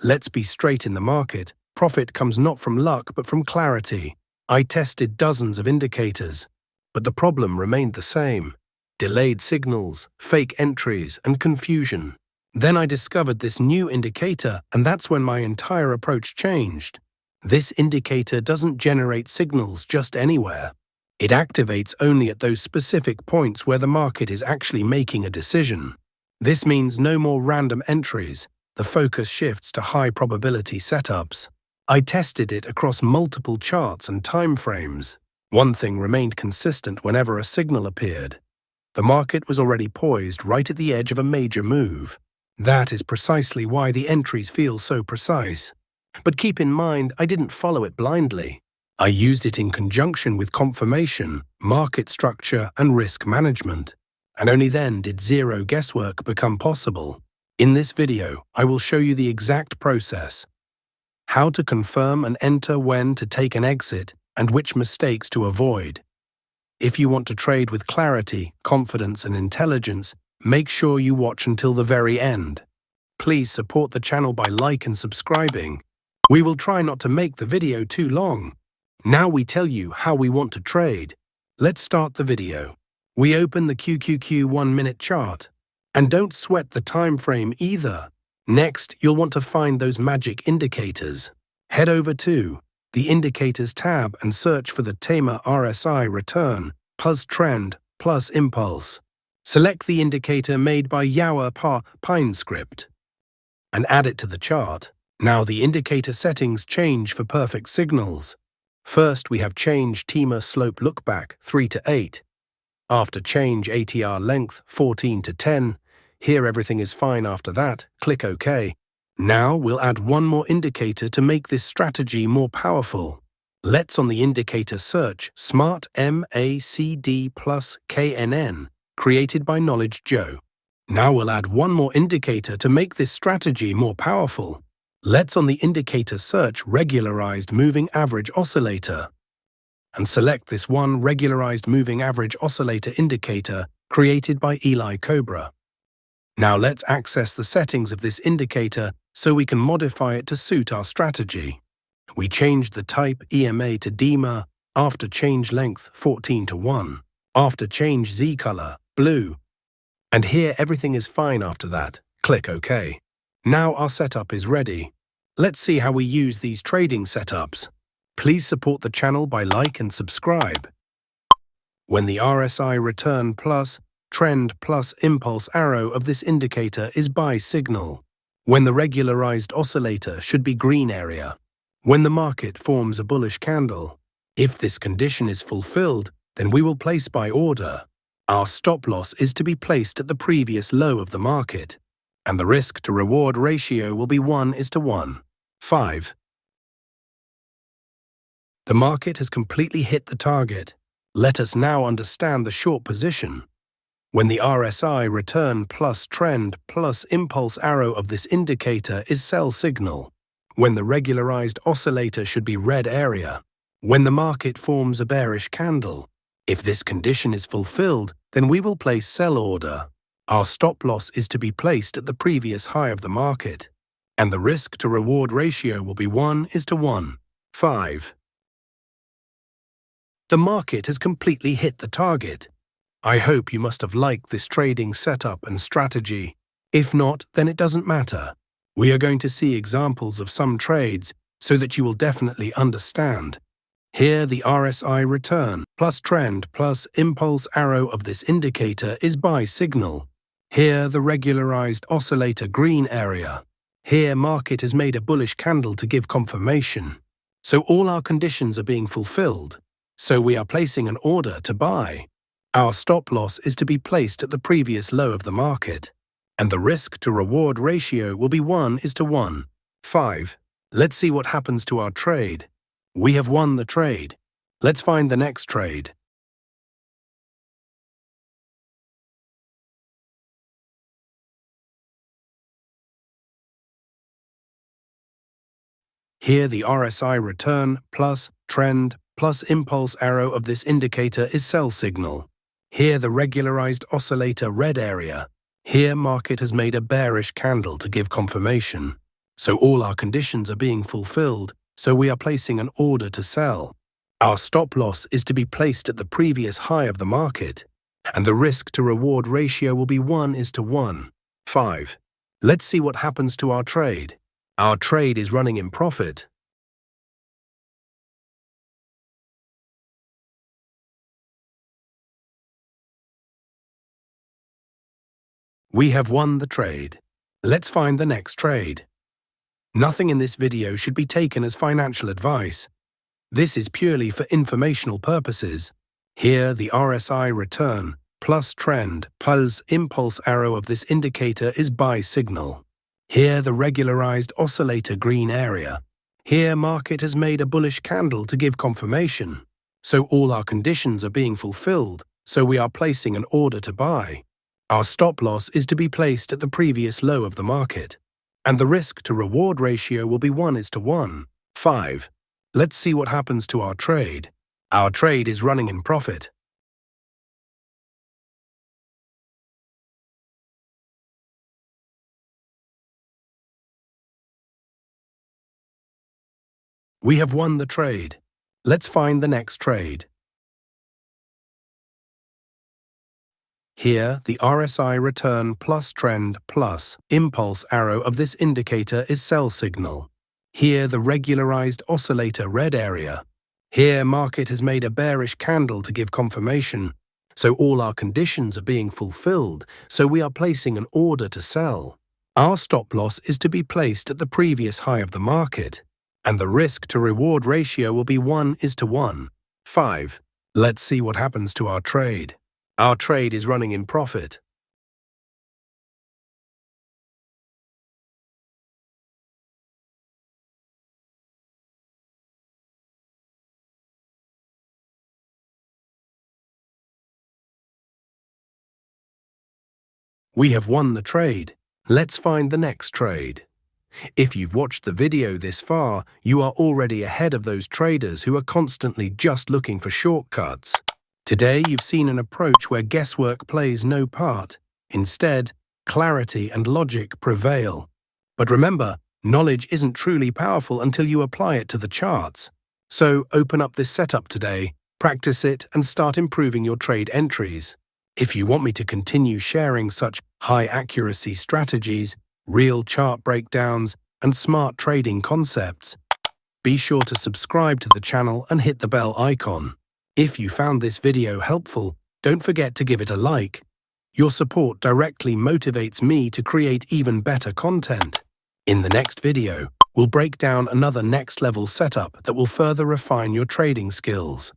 Let's be straight in the market. Profit comes not from luck but from clarity. I tested dozens of indicators, but the problem remained the same. Delayed signals, fake entries, and confusion. Then I discovered this new indicator, and that's when my entire approach changed. This indicator doesn't generate signals just anywhere. It activates only at those specific points where the market is actually making a decision. This means no more random entries. The focus shifts to high-probability setups. I tested it across multiple charts and timeframes. One thing remained consistent whenever a signal appeared. The market was already poised right at the edge of a major move. That is precisely why the entries feel so precise. But keep in mind, I didn't follow it blindly. I used it in conjunction with confirmation, market structure, and risk management. And only then did zero guesswork become possible. In this video, I will show you the exact process. How to confirm and enter, when to take an exit, and which mistakes to avoid. If you want to trade with clarity, confidence, and intelligence, make sure you watch until the very end. Please support the channel by liking and subscribing. We will try not to make the video too long. Now we tell you how we want to trade. Let's start the video. We open the QQQ 1-minute chart. And don't sweat the time frame either. Next, you'll want to find those magic indicators. Head over to the Indicators tab and search for the TAMA RSI return, plus trend, plus impulse. Select the indicator made by Yawa Pine script and add it to the chart. Now the indicator settings change for perfect signals. First, we have change TAMA slope lookback 3 to 8. After change ATR length 14 to 10. Here everything is fine after that. Click OK. Now we'll add one more indicator to make this strategy more powerful. Let's on the indicator search Smart MACD plus KNN, created by Knowledge Joe. Now we'll add one more indicator to make this strategy more powerful. Let's on the indicator search Regularized Moving Average Oscillator and select this one Regularized Moving Average Oscillator indicator created by Eli Cobra. Now let's access the settings of this indicator so we can modify it to suit our strategy. We changed the type EMA to DEMA, after change length 14 to 1, after change Z color, blue. And here everything is fine after that. Click OK. Now our setup is ready. Let's see how we use these trading setups. Please support the channel by like and subscribe. When the RSI return plus, trend plus impulse arrow of this indicator is buy signal. When the regularized oscillator should be green area. When the market forms a bullish candle. If this condition is fulfilled, then we will place buy order. Our stop loss is to be placed at the previous low of the market. And the risk to reward ratio will be 1:1.5. The market has completely hit the target. Let us now understand the short position. When the RSI return plus trend plus impulse arrow of this indicator is sell signal. When the regularized oscillator should be red area. When the market forms a bearish candle. If this condition is fulfilled, then we will place sell order. Our stop loss is to be placed at the previous high of the market. And the risk to reward ratio will be 1:1.5. The market has completely hit the target. I hope you must have liked this trading setup and strategy. If not, then it doesn't matter. We are going to see examples of some trades so that you will definitely understand. Here the RSI return plus trend plus impulse arrow of this indicator is buy signal. Here the regularized oscillator green area. Here market has made a bullish candle to give confirmation. So all our conditions are being fulfilled. So we are placing an order to buy. Our stop loss is to be placed at the previous low of the market. And the risk to reward ratio will be 1:1.5. Let's see what happens to our trade. We have won the trade. Let's find the next trade. Here the RSI return plus trend plus impulse arrow of this indicator is sell signal. Here the regularized oscillator red area. Here market has made a bearish candle to give confirmation. So all our conditions are being fulfilled, so we are placing an order to sell. Our stop loss is to be placed at the previous high of the market, and the risk-to-reward ratio will be 1:1. 5. Let's see what happens to our trade. Our trade is running in profit. We have won the trade. Let's find the next trade. Nothing in this video should be taken as financial advice. This is purely for informational purposes. Here, the RSI return plus trend pulse impulse arrow of this indicator is buy signal. Here, the regularized oscillator green area. Here, market has made a bullish candle to give confirmation. So all our conditions are being fulfilled, so we are placing an order to buy. Our stop loss is to be placed at the previous low of the market, and the risk-to-reward ratio will be 1:1. 5. Let's see what happens to our trade. Our trade is running in profit. We have won the trade. Let's find the next trade. Here, the RSI return plus trend plus impulse arrow of this indicator is sell signal. Here, the regularized oscillator red area. Here, market has made a bearish candle to give confirmation. So all our conditions are being fulfilled, so we are placing an order to sell. Our stop loss is to be placed at the previous high of the market, and the risk-to-reward ratio will be 1:1. 5. Let's see what happens to our trade. Our trade is running in profit. We have won the trade. Let's find the next trade. If you've watched the video this far, you are already ahead of those traders who are constantly just looking for shortcuts. Today, you've seen an approach where guesswork plays no part. Instead, clarity and logic prevail. But remember, knowledge isn't truly powerful until you apply it to the charts. So open up this setup today, practice it, and start improving your trade entries. If you want me to continue sharing such high-accuracy strategies, real chart breakdowns, and smart trading concepts, be sure to subscribe to the channel and hit the bell icon. If you found this video helpful, don't forget to give it a like. Your support directly motivates me to create even better content. In the next video, we'll break down another next-level setup that will further refine your trading skills.